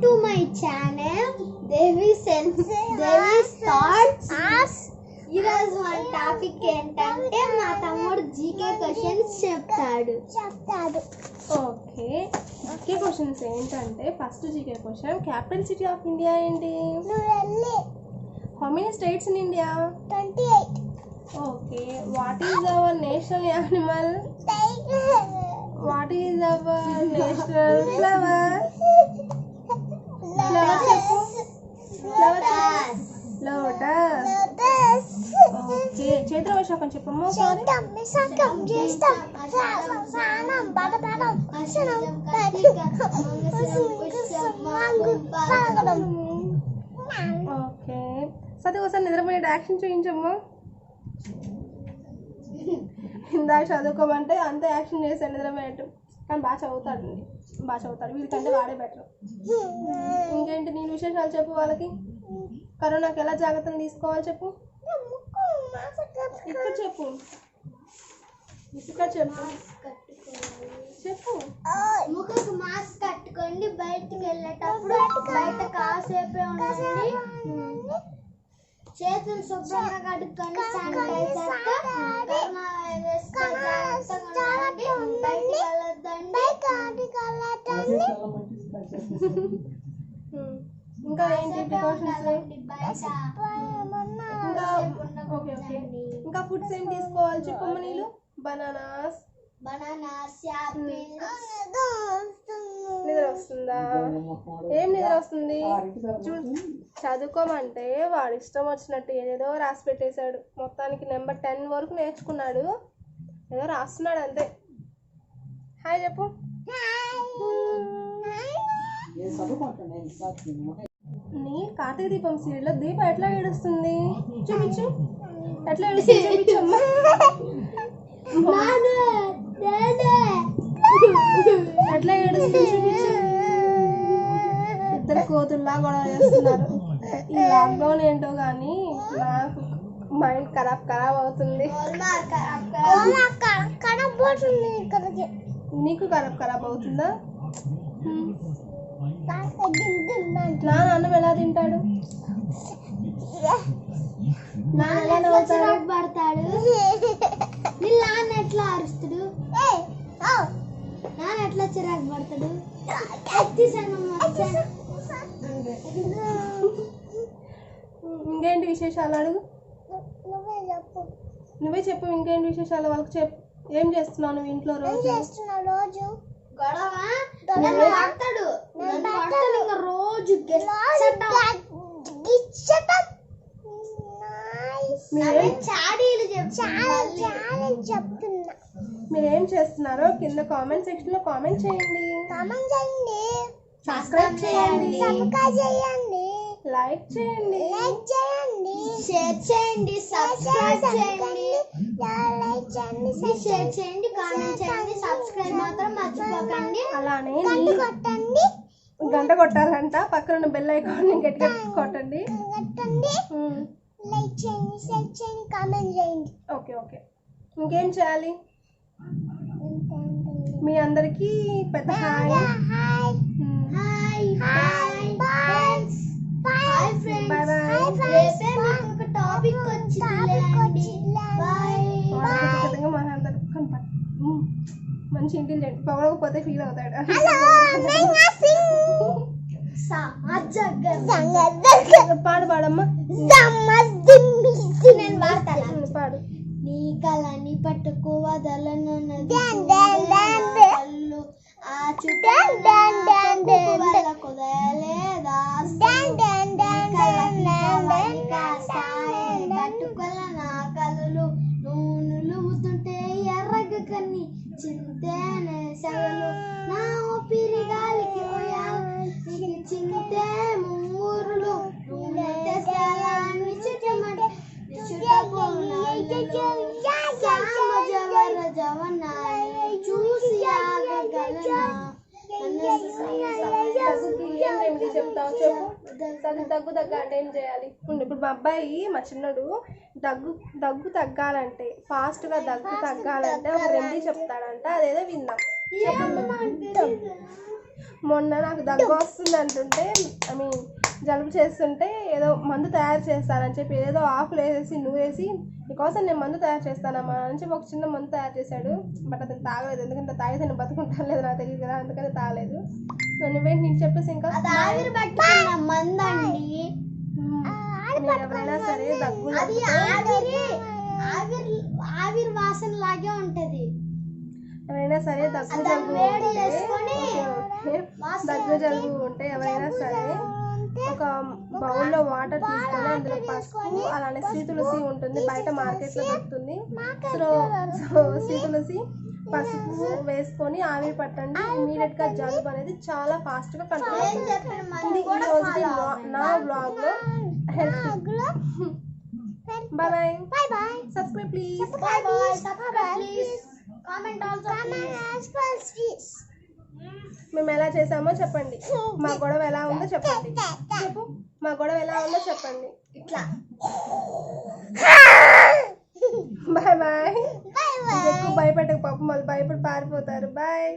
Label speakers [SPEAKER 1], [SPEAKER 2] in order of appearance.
[SPEAKER 1] to my channel Devi's Thoughts. ఈరోజు మన topic ఏంటంటే మా తమ్ముడు జీకే క్వశ్చన్స్ చెప్తాడు.
[SPEAKER 2] ఓకే, జీకే క్వశ్చన్స్ ఏంటంటే first GK question, capital city of India ఏంటి? How many states in India?
[SPEAKER 1] 28.
[SPEAKER 2] Okay, what is our national animal? What is our national flower? Flower చెప్పు. Lotus. Okay, Chaitra వైశాఖం చెప్పమ్మా. Okay, సరే ఒకసారి నిద్రపోయే action చూపించమ్మా. ఇందాక చదువుకోమంటే అంతే యాక్షన్ చేశాను నిద్రపోయేట్టు, కానీ బాగా చదువుతాడు వీడికంటే వాడే బెటర్. ఇంకేంటి నేను విశేషాలు చెప్పు వాళ్ళకి. కరోనాకి ఎలా జాగ్రత్తలు తీసుకోవాలి చెప్పు. ఇక్కడ చెప్పు
[SPEAKER 1] ముఖకు మాస్క్ కట్టుకోండి. బయటికి వెళ్ళేటప్పుడు బయట కాసేపే ఉండండి. చేతులు శుభ్రంగా కడుక్కొని శానిటైజర్ కరోనా వైరస్ బయటికి వెళ్ళొద్దండి.
[SPEAKER 2] ఇంకా ఏంటి ప్రికాషన్స్? ఇంకా ఫుడ్స్ ఏం తీసుకోవాలి చెప్పమ్మ నీళ్ళు. Bananas, apples. నిద్ర వస్తుందా? ఏం నిద్ర వస్తుంది? చదువుకోమంటే వాడు ఇష్టం వచ్చినట్టు ఏదేదో రాసి పెట్టేశాడు. మొత్తానికి నెంబర్ 10 వరకు నేర్చుకున్నాడు, ఏదో రాస్తున్నాడు అంతే. హాయ్ చెప్పు. నీ కార్తీక దీపం సీరియల్లో దీపం ఎట్లా ఏడుస్తుంది చూపించు. ఎట్లా ఏడుస్తుంది చూపించమ్మా. ఎట్లా ఏడుస్తుంది చూపించు. ఇద్దరు కోతుల్లా గొడవ చేస్తున్నారు. ఈ లాక్డౌన్ ఏంటో కానీ నాకు మైండ్ ఖరాబ్ అవుతుంది. నీకు ఖరాబ్ అవుతుందా? నాన్న అన్నం ఎలా తింటాడు?
[SPEAKER 1] పడతాడు. నాన్న ఎట్లా అరుస్తాడు? నాన్న ఎట్లా చిరాకు పడతాడు?
[SPEAKER 2] ఇంకేంటి విశేషాలు అడుగు. నువ్వే చెప్పు ఇంకేంటి విశేషాలు వాళ్ళకి చెప్పు. ఏం చేస్తున్నావు నువ్వు ఇంట్లో రోజు?
[SPEAKER 1] రోజు
[SPEAKER 2] మీరేం చేస్తున్నారో కింద కామెంట్ సెక్షన్ లో కామెంట్ చేయండి. సబ్స్క్రైబ్ చేయండి, లైక్ చేయండి,
[SPEAKER 1] షేర్ చేయండి, సబ్స్క్రైబ్ చేయండి, షేర్ చేయండి, కామెంట్ చేయండి. సబ్స్క్రైబ్ మాత్రం మర్చిపోకండి.
[SPEAKER 2] అలానే గంట కొట్టాలంట. పక్కన బెల్ ఐకాన్ గట్టిగా కొట్టండి.
[SPEAKER 1] లైక్ చేయండి, షేర్ చేయండి, కామెంట్ చేయండి.
[SPEAKER 2] ఓకే, ఇంకేం చేయాలి? మీ అందరికి పెద్ద హాయ్. మంచి ఇంటెలిజెంట్, పొగడకపోతే ఫీల్ అవుతాడు. పాడమ్మా. పాడు.
[SPEAKER 1] నీ కళని పట్టుకు వదలనున్నది ఆ చుట్టూ కుదరలేదా పట్టుకొల నా కళ్ళు నూనెలు ముతుంటే ఎర్రగ కన్ని చింతేనే సగలు నా ఊపిరి గాలికి చింతే ముమ్మురులు చూసి
[SPEAKER 2] చెప్తావు చెప్పు. దగ్గు అంటే ఏం చేయాలి? ఇప్పుడు మా అబ్బాయి మా చిన్నడు దగ్గు తగ్గాలంటే, ఫాస్ట్గా దగ్గు తగ్గాలంటే ఒక రెమెడీ చెప్తాడంట. అదేదో విందాం. మొన్న నాకు దగ్గు వస్తుంది అంటుంటే ఐ మీన్ జలుబు చేస్తుంటే ఏదో మందు తయారు చేస్తానని చెప్పి ఏదో ఆకులు వేసేసి నూరేసి నీకోసం నేను మందు తయారు చేస్తానమ్మా అని చెప్పి ఒక చిన్న మందు తయారు చేశాడు. బట్ అతను తాగలేదు, ఎందుకంటే తాగితే నేను బతుకుంటాను లేదు నాకు తెలియదు కదా, అందుకని తాగలేదు. నువ్వేంటి నీకు చెప్పేసి ఇంకా
[SPEAKER 1] ఆవిరి పట్టుకున్న మందండి.
[SPEAKER 2] మీరు ఎవరైనా సరే దగ్గు
[SPEAKER 1] అది ఆవిరి వాసన లాగే ఉంటది.
[SPEAKER 2] ఎవరైనా సరే దగ్గు జలుబు
[SPEAKER 1] వేడి చేసుకొని
[SPEAKER 2] దగ్గు జలుబు ఉంటే ఎవరైనా సరే ఒక బౌల్లో వాటర్ తీసుకొని అందులో పసుపు అలానే శ్రీతులసి ఉంటుంది, బయట మార్కెట్లో దొరుకుతుంది. సో శ్రీతులసి పసుపు వేసుకొని ఆవిరి పట్టండి. ఇమీడియట్ గా జలుబు అనేది చాలా ఫాస్ట్ గా కంట్రోల్ అవుతుంది. ఈ రోజుకి నా బ్లాగ్ లో help. Bye bye. Subscribe please.
[SPEAKER 1] Comment also please.
[SPEAKER 2] మేము ఎలా చేసామో చెప్పండి, మా గొడవ ఎలా ఉందో చెప్పండి. చెప్పు, మా గొడవ ఎలా ఉందో చెప్పండి.
[SPEAKER 1] ఇట్లా
[SPEAKER 2] బాయ్ బాయ్. ఎక్కువ భయపెట్టక పాపం వాళ్ళు భయపడి పారిపోతారు. బాయ్.